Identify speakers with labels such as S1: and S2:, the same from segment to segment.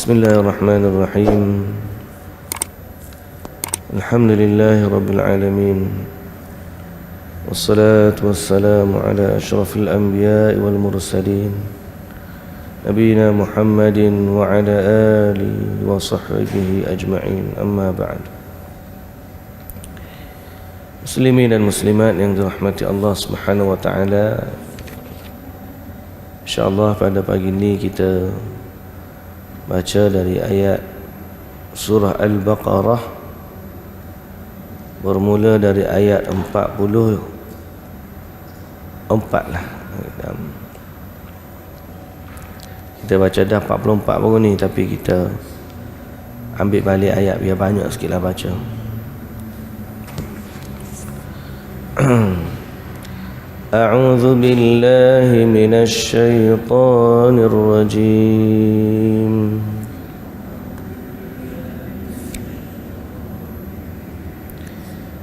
S1: Bismillahirrahmanirrahim. Alhamdulillahi rabbil alamin. Wassalatu wassalamu ala asyrafil anbiya'i wal mursalin, Nabiina Muhammadin wa ala alihi wa sahbihi ajma'in. Amma ba'd. Muslimin dan muslimat yang dirahmati Allah Subhanahu wa taala, insyaallah pada pagi ini kita baca dari ayat surah Al-Baqarah, bermula dari ayat 44 lah. Kita baca dah 44 baru ni, tapi kita ambil balik ayat biar banyak sikit lah baca. A'udzu billahi minasy syaithanir rajim.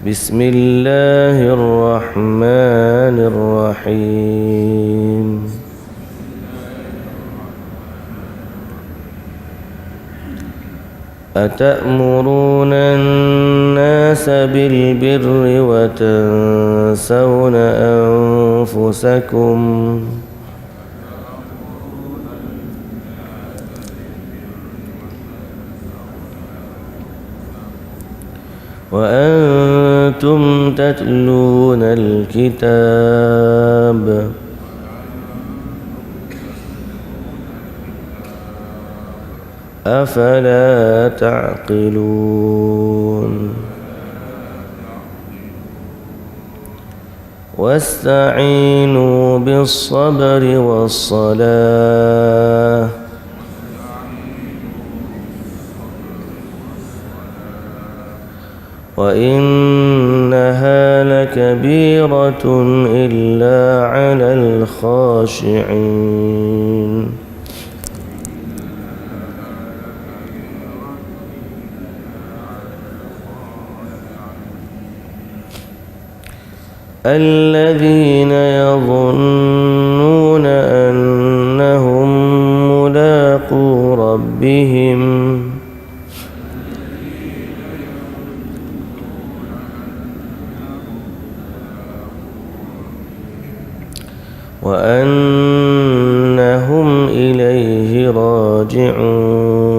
S1: Bismillahirrahmanirrahim. أتأمرون الناس بالبر وتنسون أنفسكم وأنتم تتلون الكتاب أفلا تعقلون واستعينوا بالصبر والصلاة وإنها لكبيرة إلا على الخاشعين الذين يظنون أنهم ملاقو ربهم وأنهم إليه راجعون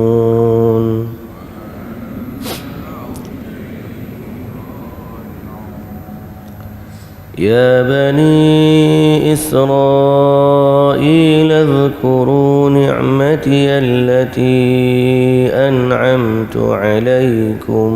S1: يا بني إسرائيل اذكروا نعمتي التي أنعمت عليكم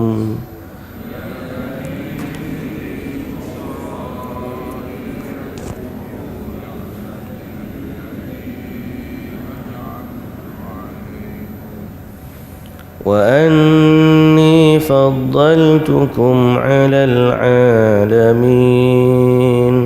S1: وأني فضلتكم على العالمين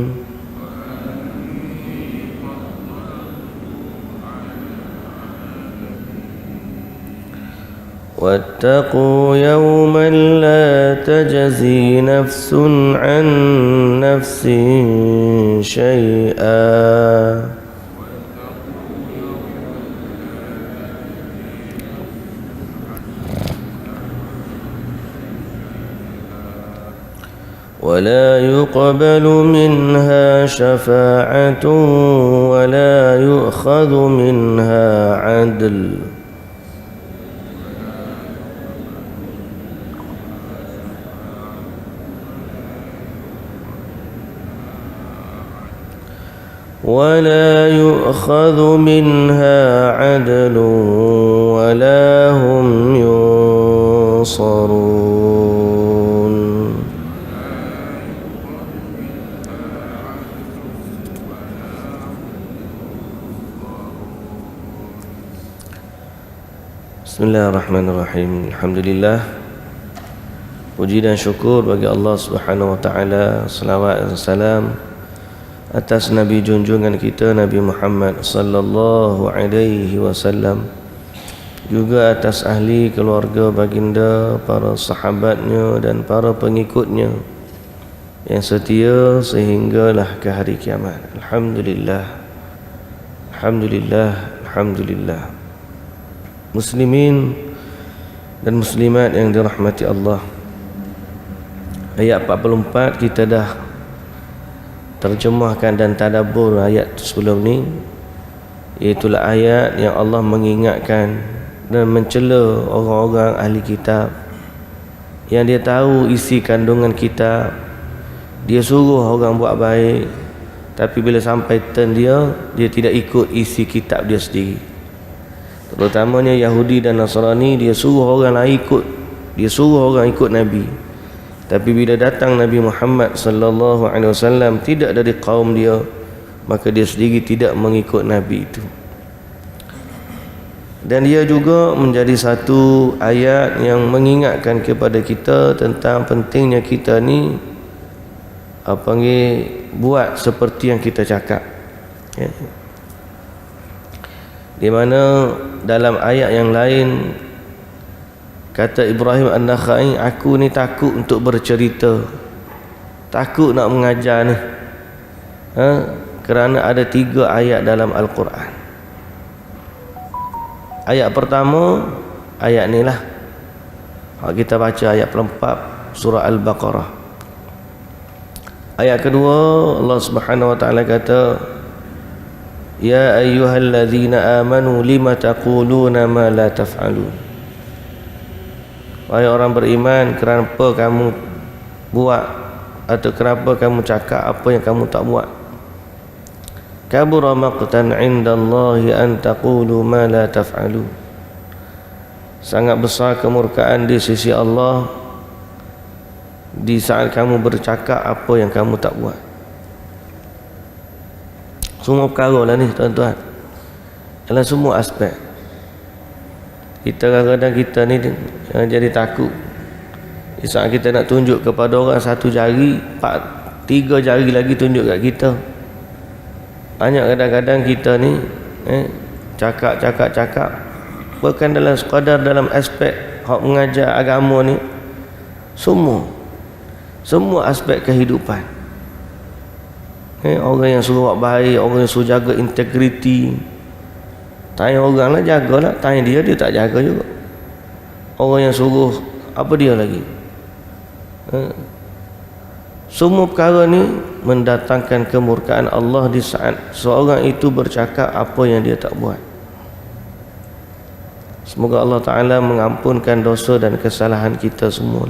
S1: واتقوا يوما لا تجزي نفس عن نفس شيئا ولا يقبل منها شفاعة ولا يؤخذ منها عدل ولا هم ينصرون. Bismillahirrahmanirrahim. Alhamdulillah, puji dan syukur bagi Allah Subhanahu wa taala. Selawat dan salam atas Nabi junjungan kita Nabi Muhammad sallallahu alaihi wasallam, juga atas ahli keluarga baginda, para sahabatnya dan para pengikutnya yang setia sehinggalah ke hari kiamat. Alhamdulillah, alhamdulillah, alhamdulillah. muslimin dan muslimat yang dirahmati Allah. Ayat 44 kita dah terjemahkan dan tadabbur ayat sebelum ni, iaitulah ayat yang Allah mengingatkan dan mencela orang-orang ahli kitab yang dia tahu isi kandungan kitab, dia suruh orang buat baik, tapi bila sampai turn dia tidak ikut isi kitab dia sendiri. Terutamanya Yahudi dan Nasrani, dia suruh orang lain ikut, dia suruh orang ikut Nabi. Tapi bila datang Nabi Muhammad sallallahu alaihi wasallam tidak dari kaum dia, maka dia sendiri tidak mengikut Nabi itu. Dan dia juga menjadi satu ayat yang mengingatkan kepada kita tentang pentingnya kita ni buat seperti yang kita cakap, ya. Di mana dalam ayat yang lain kata Ibrahim An-Nakhai, aku ni takut untuk bercerita, takut nak mengajar ni, kerana ada 3 ayat dalam Al-Quran. Ayat pertama, ayat ni lah, kita baca ayat 44 surah Al-Baqarah. Ayat kedua, Allah Subhanahu wa taala kata, ya ayyuhallazina amanu lima taquluna ma la taf'alun. Wahai orang beriman, kenapa kamu buat atau kenapa kamu cakap apa yang kamu tak buat? Kabura maqtan 'indallahi an taqulu ma la taf'alun. Sangat besar kemurkaan di sisi Allah di saat kamu bercakap apa yang kamu tak buat. Semua perkara lah ni tuan-tuan, dalam semua aspek. Kita kadang-kadang kita ni jadi takut di saat kita nak tunjuk kepada orang 1 jari, 3 jari lagi tunjuk kat kita. Banyak kadang-kadang kita ni cakap bukan dalam sekadar dalam aspek hak mengajar agama ni, semua aspek kehidupan. Orang yang suruh buat baik, orang yang suruh jaga integriti, tanya orang lah, jagalah. Tanya dia tak jaga juga. Orang yang suruh apa dia lagi, semua perkara ni mendatangkan kemurkaan Allah di saat seorang itu bercakap apa yang dia tak buat. Semoga Allah Ta'ala mengampunkan dosa dan kesalahan kita semua.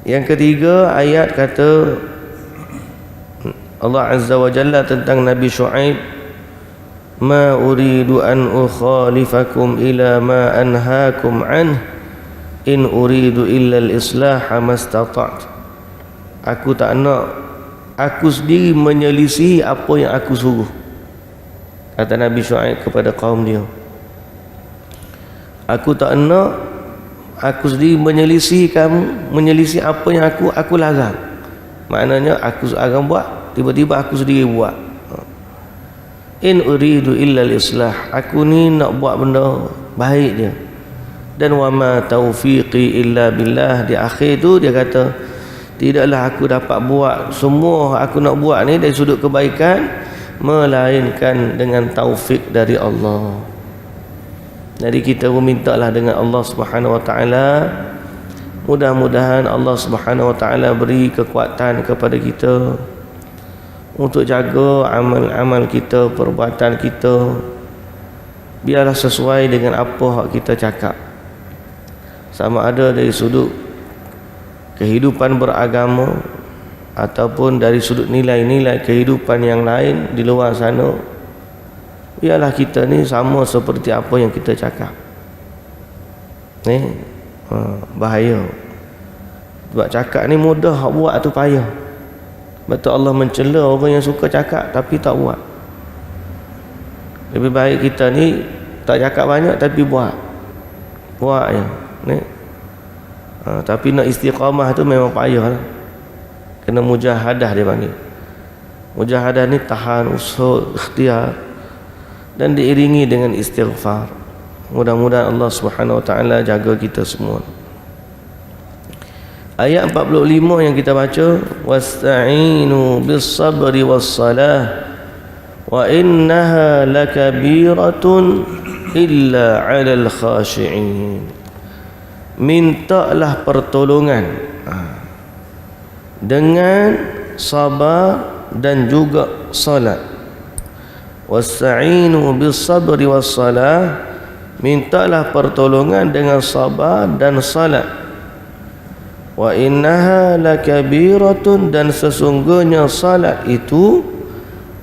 S1: Yang ketiga, ayat kata Allah Azza wa Jalla tentang Nabi Shu'aib, ma uridu an ukhalifakum ila ma anhaakum anh in uridu illa al-islah mastata'tu. Aku tak nak aku sendiri menyelisihi apa yang aku suruh, kata Nabi Shu'aib kepada kaum dia. Aku tak nak aku sendiri menyelisihi kamu, menyelisih apa yang aku larang. Maknanya aku akan buat, tiba-tiba aku sendiri buat. In uridu illa al-islah, aku ni nak buat benda baik je. Dan wa ma taufiqi illa billah, di akhir tu dia kata, tidaklah aku dapat buat semua aku nak buat ni dari sudut kebaikan melainkan dengan taufik dari Allah. Jadi kita memintalah dengan Allah Subhanahu wa taala, mudah-mudahan Allah Subhanahu wa taala beri kekuatan kepada kita untuk jaga amal-amal kita, perbuatan kita, biarlah sesuai dengan apa yang kita cakap, sama ada dari sudut kehidupan beragama ataupun dari sudut nilai-nilai kehidupan yang lain di luar sana. Biarlah kita ni sama seperti apa yang kita cakap. Bahaya. Sebab cakap ni mudah, buat tu payah. Betul Allah mencela orang yang suka cakap tapi tak buat. Lebih baik kita ni tak cakap banyak tapi buat je ni. Tapi nak istiqamah tu memang payah lah. Kena mujahadah dia panggil. Mujahadah ni tahan, usaha, ikhtiar dan diiringi dengan istighfar. Mudah-mudahan Allah Subhanahu wa taala jaga kita semua. Ayat 45 yang kita baca, wasta'inu bis-sabri was-salah wa innaha lakabiratun illa 'alal khashi'in. Mintalah pertolongan dengan sabar dan juga salat. Wasta'inu bis sabri was salah, mintalah pertolongan dengan sabar dan salat. Wa innaha lakabiratun, dan sesungguhnya salat itu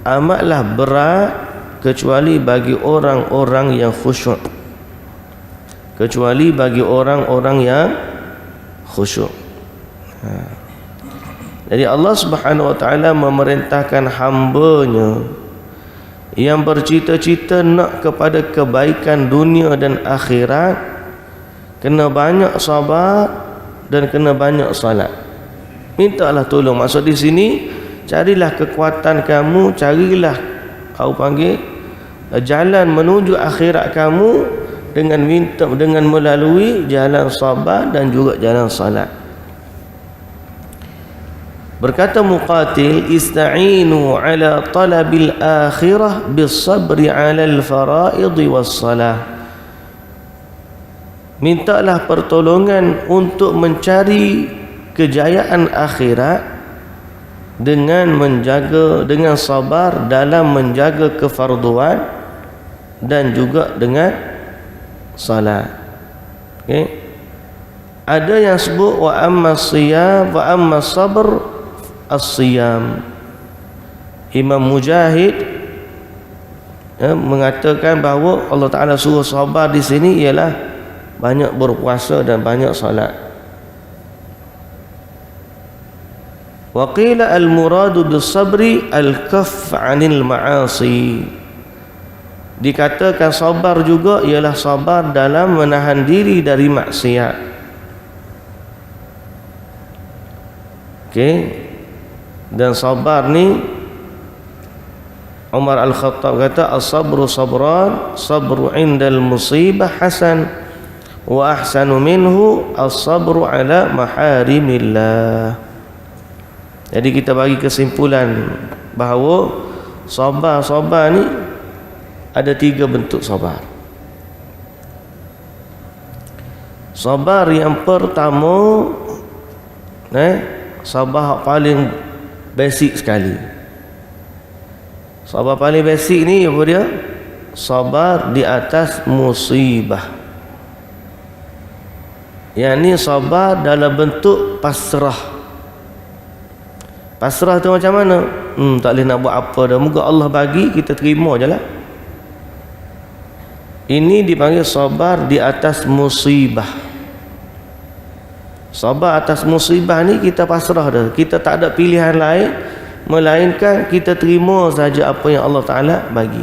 S1: amatlah berat kecuali bagi orang-orang yang khusyuk. Kecuali bagi orang-orang yang khusyuk. Jadi Allah Subhanahu wa taala memerintahkan hamba-Nya yang bercita-cita nak kepada kebaikan dunia dan akhirat, kena banyak sabar dan kena banyak salat. Mintalah tolong. Maksud di sini, carilah kekuatan kamu, carilah jalan menuju akhirat kamu dengan melalui jalan sabar dan juga jalan salat. Berkata Muqatil, ista'inu ala talabil akhirah bis sabri ala al faraid was salah. Mintalah pertolongan untuk mencari kejayaan akhirat dengan sabar dalam menjaga kefarduan dan juga dengan salat. Okey. Ada yang sebut wa amma siyam wa amma sabr as-siyam. Imam Mujahid mengatakan bahawa Allah Taala suruh sabar di sini ialah banyak berpuasa dan banyak salat. Wa qila al-muradu bis-sabri al-kaff 'anil ma'asi. Dikatakan sabar juga ialah sabar dalam menahan diri dari maksiat. Okey. Dan sabar ni Umar Al-Khattab kata as-sabru sabran, sabru indal musibah hasan wa ahsanu minhu as-sabru ala maharimillah. Jadi kita bagi kesimpulan bahawa sabar ni ada 3 bentuk sabar. Sabar yang pertama, sabar paling basic sekali. Sabar paling basic ni apa dia? Sabar di atas musibah. Yang ni sabar dalam bentuk pasrah. Pasrah tu macam mana? Tak boleh nak buat apa dah. Moga Allah bagi, kita terima je lah. Ini dipanggil sabar di atas musibah. Sabar atas musibah ni kita pasrah dah. Kita tak ada pilihan lain melainkan kita terima saja apa yang Allah Ta'ala bagi.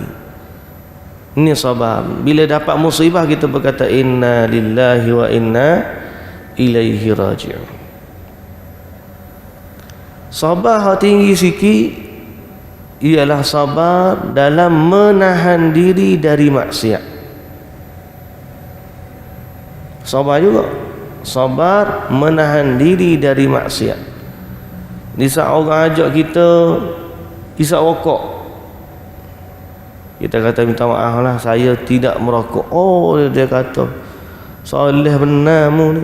S1: Ini sabar. Bila dapat musibah kita berkata inna lillahi wa inna ilaihi raji'un. Sabar yang tinggi sikit ialah sabar dalam menahan diri dari maksiat. Sabar juga, sabar menahan diri dari maksiat. Di saat orang ajak kita isap rokok, kita kata minta maaf lah, saya tidak merokok. Oh, dia kata soleh benar mu ni.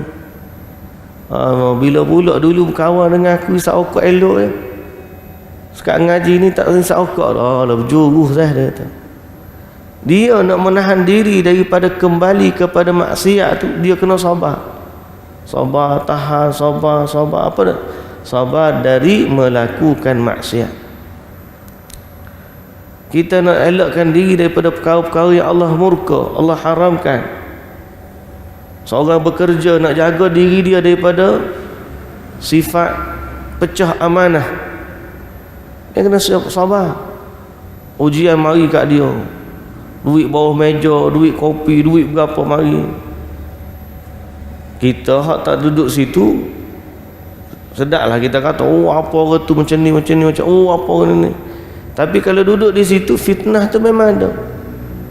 S1: Bila pula dulu berkawan dengan aku isap rokok elok je, sekarang ngaji ni tak isap rokok dah, berjuruh saya, dia kata. Dia nak menahan diri daripada kembali kepada maksiat tu, dia kena sabar. Sabar, tahan, sabar apa dah? Sabar dari melakukan maksiat. Kita nak elakkan diri daripada perkara-perkara yang Allah murka, Allah haramkan. Seorang bekerja nak jaga diri dia daripada sifat pecah amanah, dia kena sabar. Ujian mari kat dia, duit bawah meja, duit kopi, duit berapa mari. Kita hak tak duduk situ, sedaplah kita kata, oh apa orang tu macam ni, oh apa orang ni. Tapi kalau duduk di situ, fitnah tu memang ada.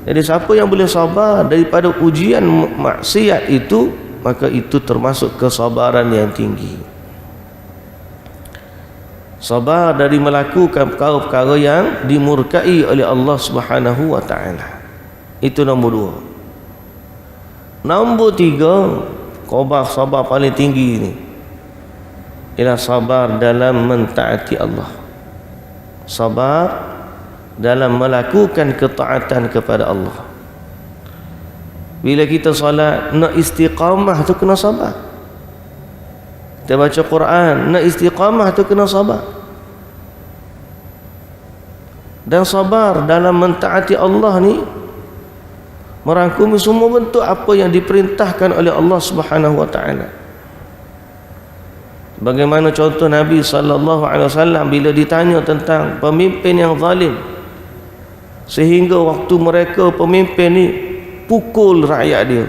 S1: Jadi siapa yang boleh sabar daripada ujian maksiat itu, maka itu termasuk kesabaran yang tinggi. Sabar dari melakukan perkara-perkara yang dimurkai oleh Allah Subhanahu wa taala. Itu nombor 2. Nombor 3, sabar paling tinggi ni ialah sabar dalam mentaati Allah. Sabar dalam melakukan ketaatan kepada Allah. Bila kita solat, nak istiqamah tu kena sabar. Kita baca Quran, nak istiqamah tu kena sabar. Dan sabar dalam mentaati Allah ni merangkumi semua bentuk apa yang diperintahkan oleh Allah Subhanahu wa taala. Bagaimana contoh Nabi sallallahu alaihi wasallam bila ditanya tentang pemimpin yang zalim, sehingga waktu mereka pemimpin ni pukul rakyat dia,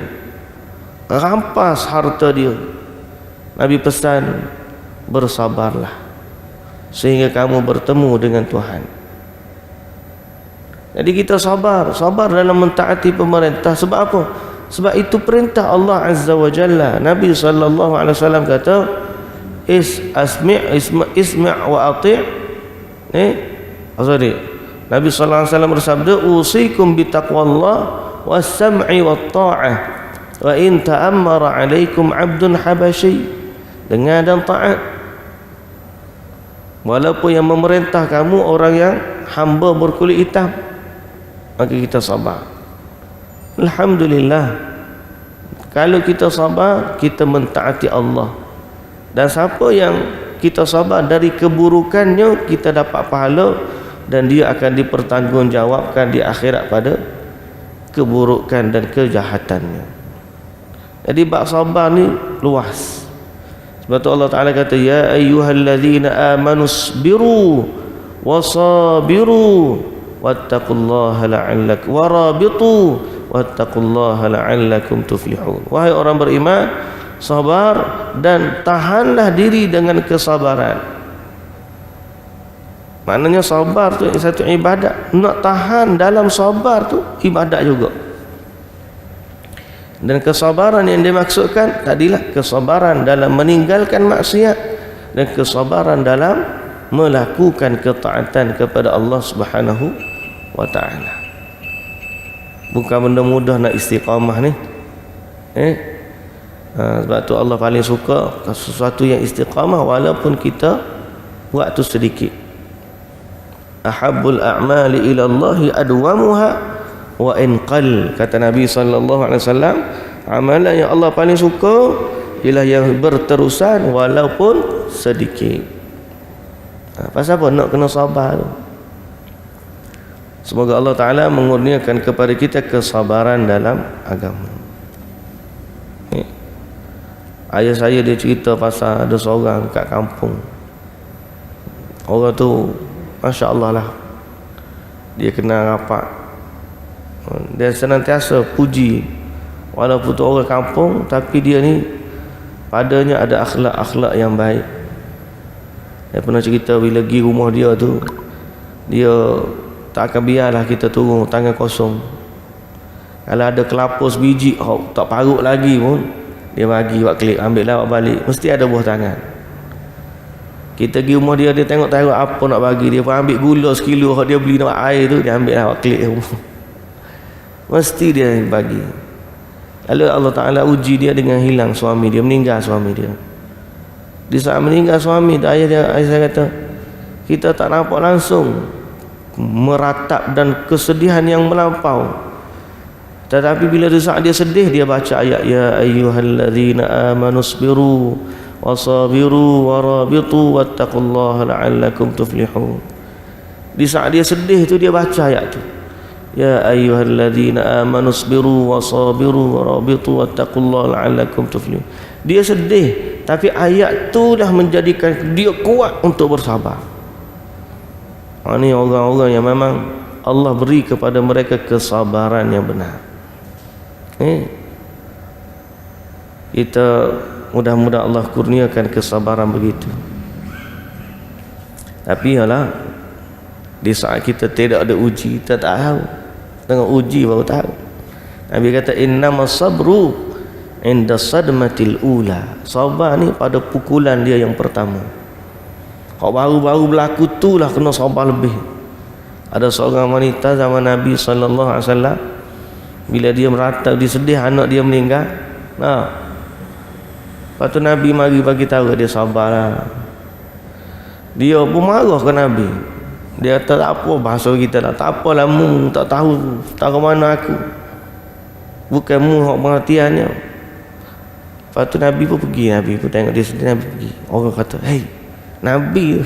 S1: rampas harta dia, Nabi pesan, bersabarlah sehingga kamu bertemu dengan Tuhan. Jadi kita sabar dalam mentaati pemerintah. Sebab apa? Sebab itu perintah Allah Azza wa Jalla. Nabi sallallahu alaihi wasallam kata, isma' wa ati'. Nabi sallallahu alaihi wasallam bersabda, usikum bi taqwallah was-sam'i wat-tha'ah wa in ta'ammara 'alaikum 'abdun habasyi. Dengar dan taat. Walaupun yang memerintah kamu orang yang hamba berkulit hitam, maka kita sabar. Alhamdulillah, kalau kita sabar, kita mentaati Allah. Dan siapa yang kita sabar dari keburukannya, kita dapat pahala dan dia akan dipertanggungjawabkan di akhirat pada keburukan dan kejahatannya. Jadi bab sabar ni luas. Sebab tu Allah Ta'ala kata, ya ayyuhallazina amanu sabiru wasabiru wattaqullaha la'allakum warabitu wattaqullaha la'allakum tuflihun. Wahai orang beriman, sabar dan tahanlah diri dengan kesabaran. Maknanya sabar tu satu ibadat. Nak tahan dalam sabar tu ibadat juga. Dan kesabaran yang dimaksudkan tadilah kesabaran dalam meninggalkan maksiat dan kesabaran dalam melakukan ketaatan kepada Allah Subhanahu wa taala. Bukan benda mudah nak istiqamah ni. Sebab tu Allah paling suka sesuatu yang istiqamah walaupun kita buat tu sedikit. Ahabbul a'mali ila Allah adwamuha wa in qal, kata Nabi sallallahu alaihi wasallam, amalan yang Allah paling suka ialah yang berterusan walaupun sedikit. Pasal apa nak kena sabar tu? Semoga Allah Ta'ala mengurniakan kepada kita kesabaran dalam agama. Ayah saya dia cerita pasal ada seorang kat kampung. Orang tu Masya Allah lah, dia kenal rapat. Dia senantiasa puji, walaupun tu orang kampung, tapi dia ni padanya ada akhlak-akhlak yang baik. Saya pernah cerita bila pergi rumah dia tu, dia tak akan biarlah kita turun tangan kosong. Kalau ada kelapa sebiji tak parut lagi pun, dia bagi buat klik, ambil lah buat balik, mesti ada buah tangan. Kita pergi rumah dia, dia tengok taruh apa nak bagi, dia pun ambil gula sekilo dia beli nak air tu, dia ambil lah buat klik. Mesti dia bagi. Lalu Allah Ta'ala uji dia dengan hilang suami dia, meninggal suami dia. Di saat meninggal suami, ayah saya kata, kita tak nampak langsung meratap dan kesedihan yang melampau. Tetapi bila di saat dia sedih, dia baca ayat, ya ayyuhalladzina amanu sabiru wasabiru warabitu wattaqullaha la'allakum tuflihun. Di saat dia sedih tu, dia baca ayat tu, ya ayyuhalladzina amanu sabiru wasabiru warabitu wattaqullaha la'allakum tuflihun. Dia sedih, tapi ayat tu dah menjadikan dia kuat untuk bersabar. Ini orang-orang yang memang Allah beri kepada mereka kesabaran yang benar. Kita mudah-mudahan Allah kurniakan kesabaran begitu. Tapi yalah, di saat kita tidak ada uji, kita tak tahu. Tengok uji baru tahu. Nabi kata, innamas sabru inda sadmatil ula. Sabar ni pada pukulan dia yang pertama. Kalau baru-baru berlaku tu lah kena sabar lebih. Ada seorang wanita zaman Nabi sallallahu alaihi wasallam, Bila dia meratap, dia sedih anak dia meninggal. Lepas tu Nabi mari bagi tahu dia sabarlah. Dia pun marah ke Nabi. Dia kata tak apa bahasa kita lah, tak apalah mu tak tahu tak ke mana aku, bukan mu hak pengertiannya. Lepas tu Nabi pun pergi, Nabi pun tengok dia sedih, Nabi pergi. Orang kata, hei Nabi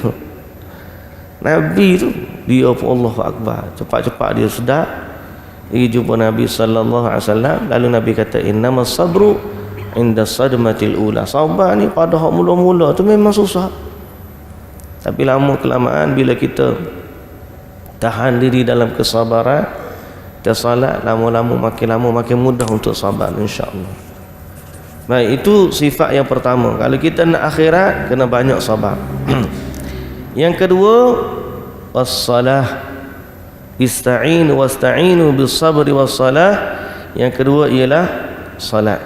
S1: tu dia pun Allahu Akbar, cepat-cepat dia sedar pergi jumpa Nabi sallallahu alaihi wasallam. Lalu Nabi kata, innamas sabru inda sadmatil ula. Sabar ni pada hak mula-mula tu memang susah, tapi lama kelamaan bila kita tahan diri dalam kesabaran, kita salat lama-lama makin mudah untuk sabar, insya-Allah. Baik, itu sifat yang pertama. Kalau kita nak akhirat, kena banyak sabar. Yang kedua, was-salah. Ista'inu wasta'inu bis-sabri was-salah. Yang kedua ialah salat.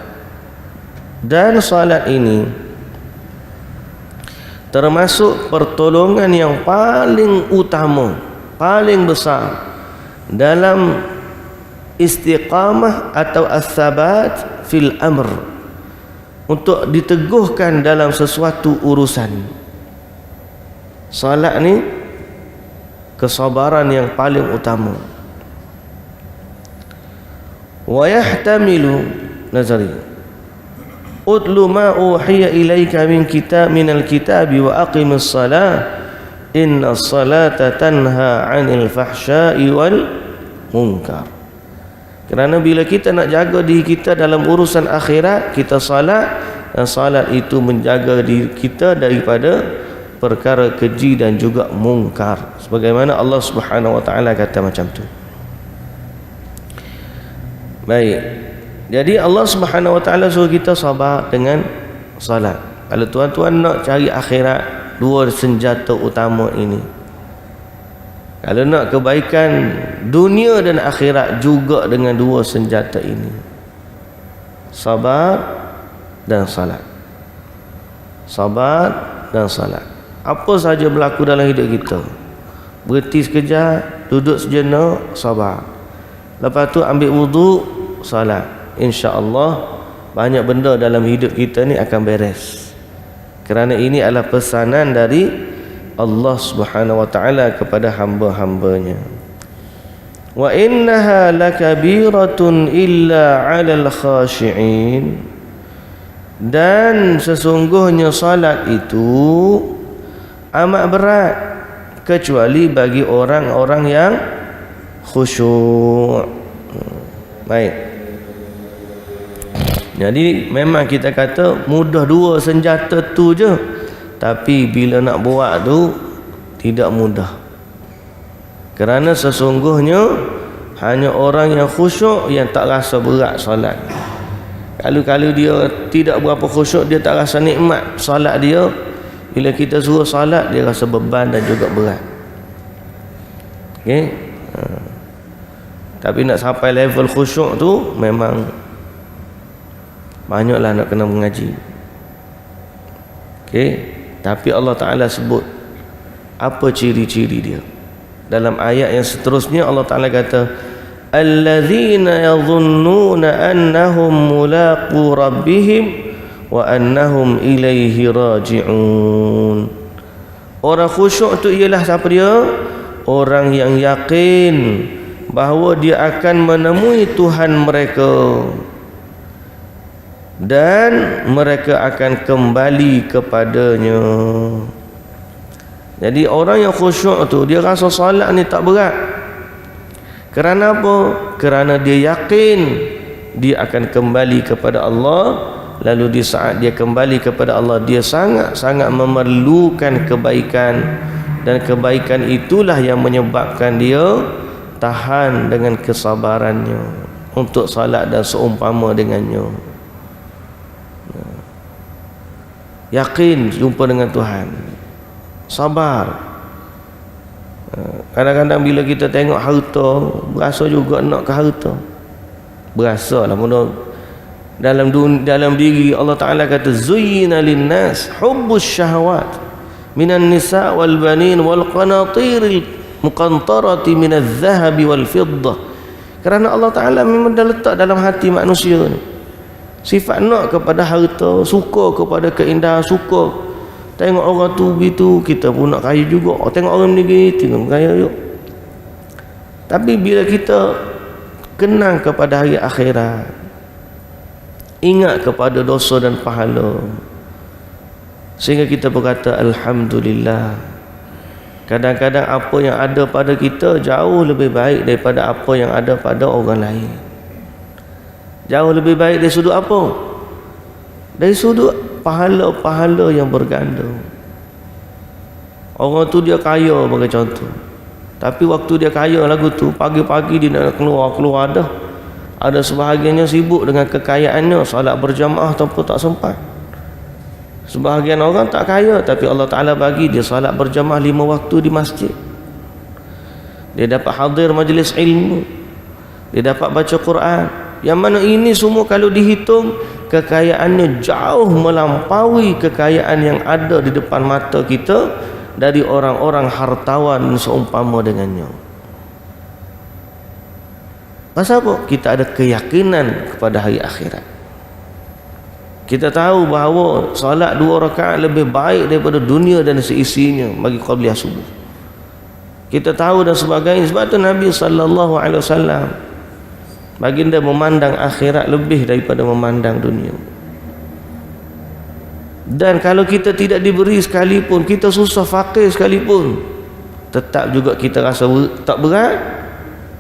S1: Dan salat ini termasuk pertolongan yang paling utama, paling besar dalam istiqamah atau as-sabat fil amr, untuk diteguhkan dalam sesuatu urusan. Salat ni kesabaran yang paling utama. Wa yahtamilu nazari utlu ma uhiya ilaika minal kitabi wa aqimis salah inna salata tanha 'anil fahsya'i wal munkar. Kerana bila kita nak jaga diri kita dalam urusan akhirat, kita salat, dan salat itu menjaga diri kita daripada perkara keji dan juga mungkar, sebagaimana Allah Subhanahu wa taala kata macam tu. Baik. Jadi Allah Subhanahu wa taala suruh kita sabar dengan salat. Kalau tuan-tuan nak cari akhirat, dua senjata utama ini. Kalau nak kebaikan dunia dan akhirat, juga dengan dua senjata ini, sabar dan salat. Sabar dan salat. Apa saja berlaku dalam hidup kita, berhenti sekejap, duduk sejenak, sabar. Lepas tu ambil wuduk, salat. InsyaAllah banyak benda dalam hidup kita ni akan beres. Kerana ini adalah pesanan dari Allah Subhanahu wa taala kepada hamba-hambanya. Wa innaha lakabiratun illa 'alal khashi'in. Dan sesungguhnya salat itu amat berat kecuali bagi orang-orang yang khusyuk. Baik. Jadi memang kita kata mudah dua senjata tu je, tapi bila nak buat tu tidak mudah. Kerana sesungguhnya hanya orang yang khusyuk yang tak rasa berat solat. Kalau dia tidak berapa khusyuk, dia tak rasa nikmat solat dia. Bila kita suruh solat, dia rasa beban dan juga berat. Okey. Tapi nak sampai level khusyuk tu memang banyaklah nak kena mengaji. Okey. Tapi Allah Ta'ala sebut apa ciri-ciri dia. Dalam ayat yang seterusnya Allah Ta'ala kata, alladzina yadhunnuna annahum mulaqu rabbihim wa annahum ilaihi raji'un. Orang khusyuk tu ialah siapa dia? Orang yang yakin bahawa dia akan menemui Tuhan mereka dan mereka akan kembali kepadanya. Jadi orang yang khusyuk tu, dia rasa salat ni tak berat. Kerana apa? Kerana dia yakin dia akan kembali kepada Allah. Lalu di saat dia kembali kepada Allah, dia sangat-sangat memerlukan kebaikan, dan kebaikan itulah yang menyebabkan dia tahan dengan kesabarannya untuk salat dan seumpama dengannya. Yakin jumpa dengan Tuhan, sabar. Kadang-kadang bila kita tengok harta, berasa juga nak ke harta. Berasa lah dalam diri Allah Ta'ala kata, zuyyina linnas hubbus syahawat minan nisa wal banin wal qanatiril muqantarati minadh dhahabi wal fiddah. Kerana Allah Ta'ala memang dah letak dalam hati manusia ni sifat nak kepada harta, suka kepada keindahan, suka tengok orang tu begitu, kita pun nak kaya juga. Tengok orang ni tengok kaya yuk. Tapi bila kita kenang kepada hari akhirat, ingat kepada dosa dan pahala, sehingga kita berkata alhamdulillah. Kadang-kadang apa yang ada pada kita jauh lebih baik daripada apa yang ada pada orang lain. Jauh lebih baik dari sudut apa? Dari sudut pahala-pahala yang berganda. Orang tu dia kaya bagi contoh, tapi waktu dia kaya lagu tu, pagi-pagi dia nak keluar dah. Ada sebahagiannya sibuk dengan kekayaannya, solat berjamaah tanpa tak sempat. Sebahagian orang tak kaya, tapi Allah Ta'ala bagi dia salat berjamaah 5 waktu di masjid. Dia dapat hadir majlis ilmu, dia dapat baca Quran. Yang mana ini semua kalau dihitung, kekayaannya jauh melampaui kekayaan yang ada di depan mata kita dari orang-orang hartawan seumpama dengannya. Pasal apa? Kita ada keyakinan kepada hari akhirat. Kita tahu bahawa solat 2 rakaat lebih baik daripada dunia dan seisinya bagi qabliyah subuh. Kita tahu dan sebagainya. Sebab itu Nabi SAW baginda memandang akhirat lebih daripada memandang dunia. Dan kalau kita tidak diberi sekalipun, kita susah fakir sekalipun, tetap juga kita rasa tak berat.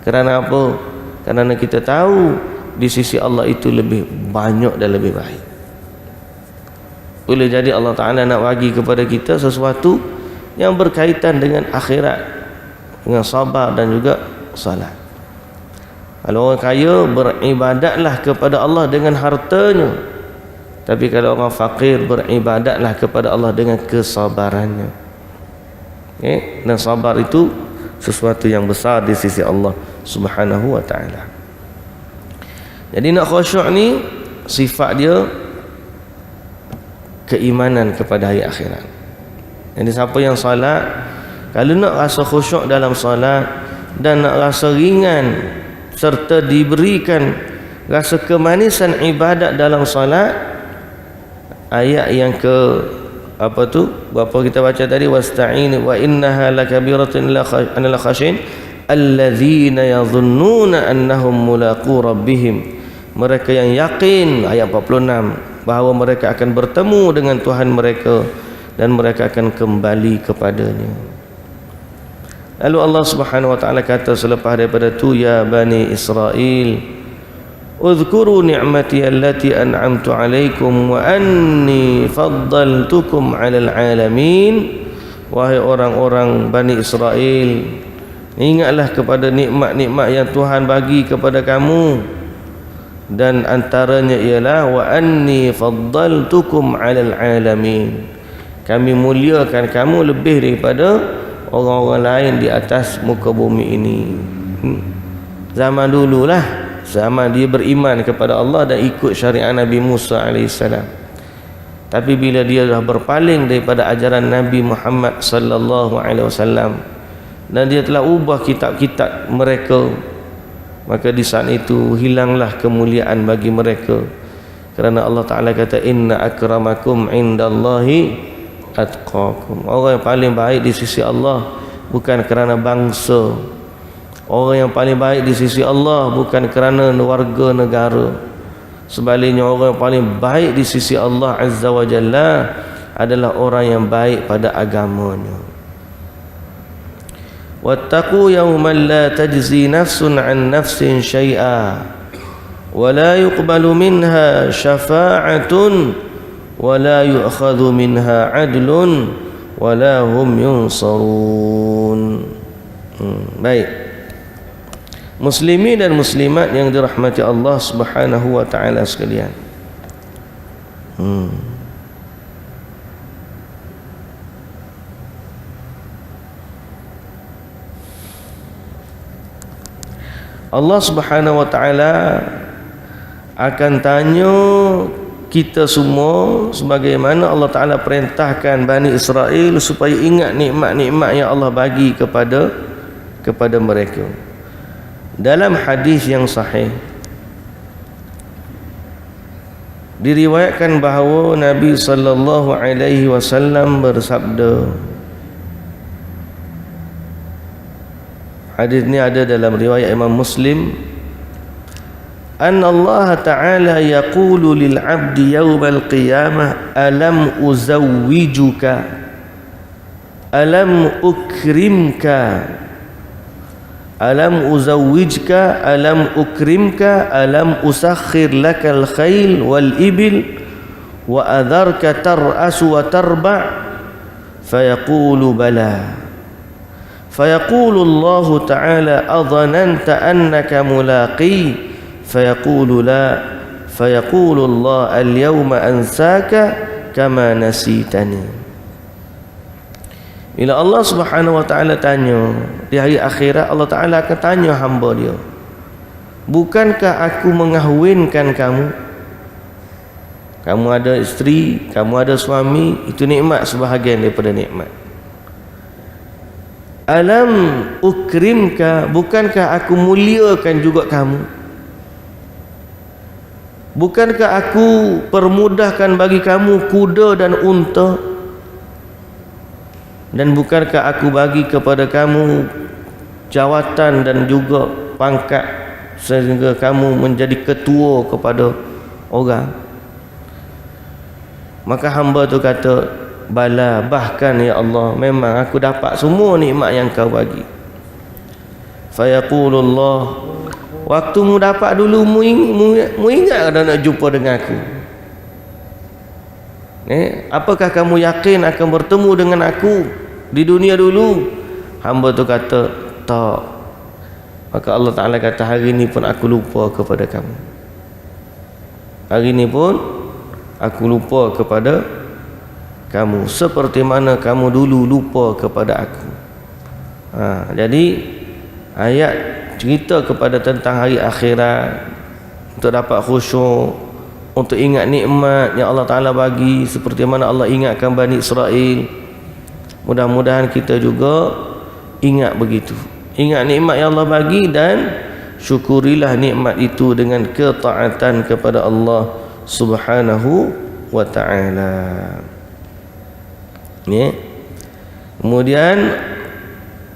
S1: Kerana apa? Kerana kita tahu di sisi Allah itu lebih banyak dan lebih baik. Boleh jadi Allah Ta'ala nak bagi kepada kita sesuatu yang berkaitan dengan akhirat, dengan sabar dan juga salat. Kalau orang kaya, beribadatlah kepada Allah dengan hartanya. Tapi kalau orang fakir, beribadatlah kepada Allah dengan kesabarannya. Okay? Dan sabar itu sesuatu yang besar di sisi Allah Subhanahu wa Ta'ala. Jadi nak khusyuk ni sifat dia keimanan kepada hari akhirat. Jadi siapa yang salat, kalau nak rasa khusyuk dalam salat dan nak rasa ringan serta diberikan rasa kemanisan ibadat dalam salat, ayat yang ke apa tu? Berapa kita baca tadi, wasta'in wa innaha lakabiratun illa khashin alladzina yadhunnuna annahum mulaqu rabbihim. Mereka yang yakin, ayat 46, bahawa mereka akan bertemu dengan Tuhan mereka dan mereka akan kembali kepadanya. Lalu Allah Subhanahu wa Ta'ala kata selepas daripada tu, ya bani Israel, udhkuru ni'mati allati an'amtu alaikum wa anni faddaltukum 'alal 'alamin. Wahai orang-orang Bani Israel, ingatlah kepada nikmat-nikmat yang Tuhan bagi kepada kamu, dan antaranya ialah wa anni faddaltukum 'alal 'alamin. Kami muliakan kamu lebih daripada orang-orang lain di atas muka bumi ini. Zaman dululah, zaman dia beriman kepada Allah dan ikut syariat Nabi Musa AS. Tapi bila dia dah berpaling daripada ajaran Nabi Muhammad sallallahu alaihi wasallam dan dia telah ubah kitab-kitab mereka, maka di saat itu hilanglah kemuliaan bagi mereka. Kerana Allah Ta'ala kata, inna akramakum indallahi atqakum. Orang yang paling baik di sisi Allah bukan kerana bangsa. Orang yang paling baik di sisi Allah bukan kerana warga negara. Sebaliknya, orang yang paling baik di sisi Allah Azza wa Jalla adalah orang yang baik pada agamanya. wattaqu yawman la tajzi nafsun an nafsin syai'a wa la yuqbalu minha syafa'atun wa la yu'khadhu minha 'adlun wa la hum yunsarun. Baik, muslimin dan muslimat yang dirahmati Allah Subhanahu wa taala sekalian. Allah Subhanahu wa taala akan tanya kita semua sebagaimana Allah Taala perintahkan Bani Israel supaya ingat nikmat-nikmat yang Allah bagi kepada mereka. Dalam hadis yang sahih diriwayatkan bahawa Nabi sallallahu alaihi wasallam bersabda, hadis ini ada dalam riwayat Imam Muslim, anna Allah Ta'ala yaqulu lil 'abdi yawmal qiyamah alam uzawwijuka alam ukrimka alam uzawwijka alam ukrimka alam usakhir lakal khail wal ibil wa adharka tar'asu wa tarba' fayaqulu bala fayaqulu Allah Ta'ala adhananta annaka mulaqi fayaqulu la fayaqulu Allah al-yawma ansaka kama nasitani. Bila Allah Subhanahu wa taala tanya di hari akhirat, Allah Taala akan tanya hamba dia, bukankah aku mengahwinkan kamu? Kamu ada isteri, kamu ada suami, itu nikmat sebahagian daripada nikmat. Alam ukrimka, bukankah aku muliakan juga kamu? Bukankah aku permudahkan bagi kamu kuda dan unta? Dan bukankah aku bagi kepada kamu jawatan dan juga pangkat sehingga kamu menjadi ketua kepada orang? Maka hamba tu kata, bala, bahkan ya Allah, memang aku dapat semua nikmat yang kau bagi. Fayaqulullah, waktu mu dapat dulu mu ingat dah nak jumpa dengan aku? Apakah kamu yakin akan bertemu dengan aku di dunia dulu? Hamba tu kata, tak. Maka Allah Ta'ala kata, hari ini pun aku lupa kepada kamu. Hari ini pun aku lupa kepada kamu, seperti mana kamu dulu lupa kepada aku. Jadi ayat cerita kepada tentang hari akhirat, untuk dapat khusyuk, untuk ingat nikmat yang Allah Ta'ala bagi, seperti mana Allah ingatkan Bani Israel. Mudah-mudahan kita juga ingat begitu, ingat nikmat yang Allah bagi, dan syukurilah nikmat itu dengan ketaatan kepada Allah Subhanahu wa ta'ala. Kemudian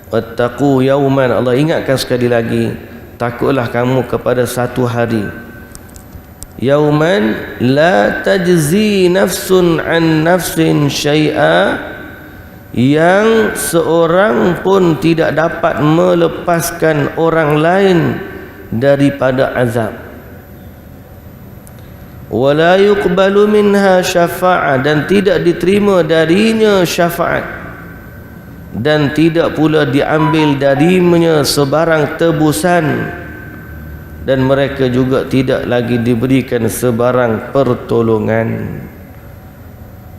S1: wattaqu yauman, Allah ingatkan sekali lagi, takutlah kamu kepada satu hari, yauman la tajzi nafsun an nafsin syai'a, yang seorang pun tidak dapat melepaskan orang lain daripada azab. Wala yuqbalu minha syafa'ah, dan tidak diterima darinya syafaat, dan tidak pula diambil darinya sebarang tebusan, dan mereka juga tidak lagi diberikan sebarang pertolongan.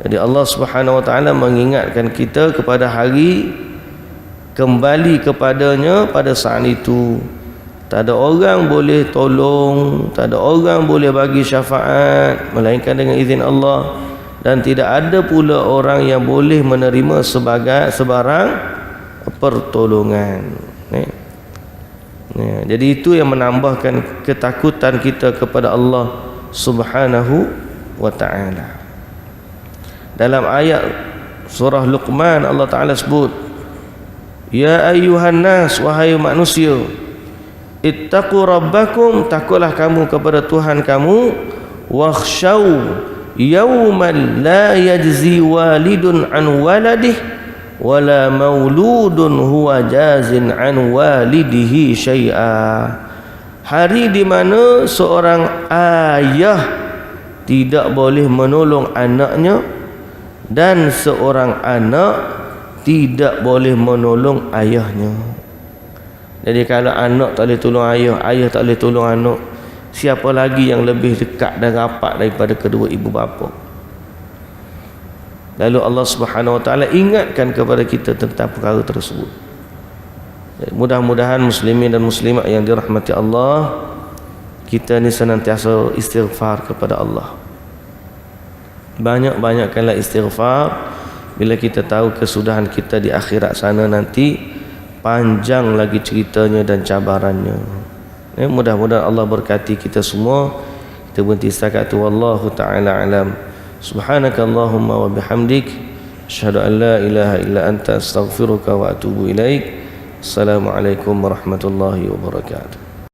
S1: Jadi Allah Subhanahu wa taala mengingatkan kita kepada hari kembali kepadanya. Pada saat itu tak ada orang boleh tolong, tak ada orang boleh bagi syafaat melainkan dengan izin Allah, dan tidak ada pula orang yang boleh menerima sebarang pertolongan. Jadi itu yang menambahkan ketakutan kita kepada Allah Subhanahu wa taala. Dalam ayat surah Luqman, Allah Ta'ala sebut, ya ayyuhan nas, wahai manusia, ittaqu rabbakum, takutlah kamu kepada Tuhan kamu, wakhshaw yawman la yajzi walidun an waladih wala mauludun huwa jazin an walidihi syai'a. Hari di mana seorang ayah tidak boleh menolong anaknya, dan seorang anak tidak boleh menolong ayahnya. Jadi kalau anak tak boleh tolong ayah, ayah tak boleh tolong anak, siapa lagi yang lebih dekat dan rapat daripada kedua ibu bapa? Lalu Allah Subhanahu wa taala ingatkan kepada kita tentang perkara tersebut. Mudah-mudahan muslimin dan muslimat yang dirahmati Allah, kita ni senantiasa istighfar kepada Allah. Banyak-banyakkanlah istighfar. Bila kita tahu kesudahan kita di akhirat sana nanti, panjang lagi ceritanya dan cabarannya. Mudah-mudahan Allah berkati kita semua. Kita berhenti setakat tu. Wallahu ta'ala alam. Subhanakallahumma wa bihamdik, asyhadu an la ilaha illa anta, astaghfiruka wa atubu ilaik. Assalamualaikum warahmatullahi wabarakatuh.